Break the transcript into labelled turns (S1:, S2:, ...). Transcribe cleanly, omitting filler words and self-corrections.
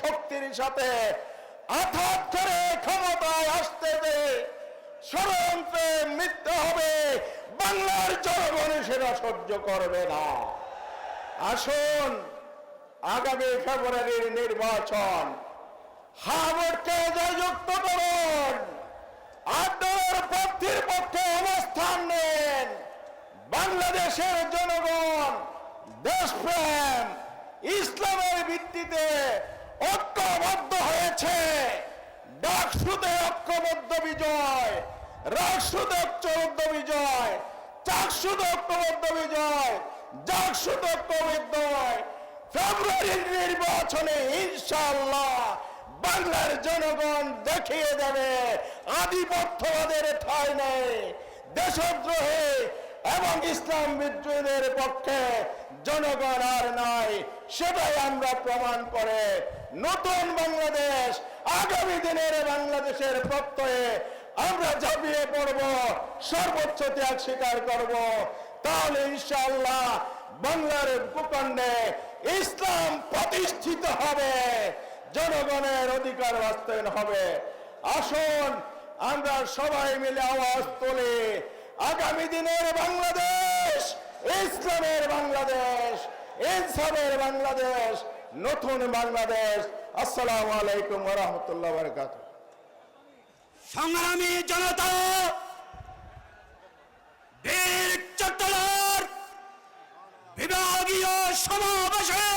S1: শক্তির সাথে আঘাত করে ক্ষমতায় আসতে যে ষড়যন্ত্রে মৃত্যু হবে, বাংলার জনগণ সেটা সহ্য করবে না। আসুন আগামী ফেব্রুয়ারির নির্বাচন হাবরকে জয়যুক্ত করুন, আপনার প্রার্থীর পক্ষে অবস্থান নেন। বাংলাদেশের জনগণ দেশপ্রেম ইসলামের ভিত্তিতে ঐক্যবদ্ধ হয়েছে। ডাকসুতে ঐক্যবদ্ধ বিজয়, রাকসুতে ঐক্যবদ্ধ বিজয়, চাকসুতে ঐক্যবদ্ধ বিজয়, জাকসুতে ঐক্যবদ্ধ বিজয়। ফেব্রুয়ারির নির্বাচনে ইনশাআল্লাহ বাংলার জনগণ দেখিয়ে দেবে আধিপত্যবাদের ঠাঁই নেই, দেশদ্রোহী এবং ইসলাম বিদ্রোহীদের পক্ষে জনগণ আর নাই। সেটাই আমরা প্রমাণ করে নতুন বাংলাদেশ, আগামী দিনের বাংলাদেশের প্রত্যয়ে আমরা ঝাঁপিয়ে পড়ব, সর্বোচ্চ ত্যাগ স্বীকার করব। তাহলে ইনশাআল্লাহ বাংলার ভূখণ্ডে ইসলাম প্রতিষ্ঠিত হবে, জনগণের অধিকার বাস্তবায়ন হবে। আসুন আমরা সবাই মিলে আওয়াজ তুলি, আগামী দিনের বাংলাদেশ ইসলামের বাংলাদেশ, ইনসাফের বাংলাদেশ, নতুন বাংলাদেশ। আসসালামু আলাইকুম ওয়া রাহমাতুল্লাহি ওয়া বারাকাতুহু।
S2: সংগ্রামী জনতা, বীর চট্টলার বিভাগীয় সমাবেশে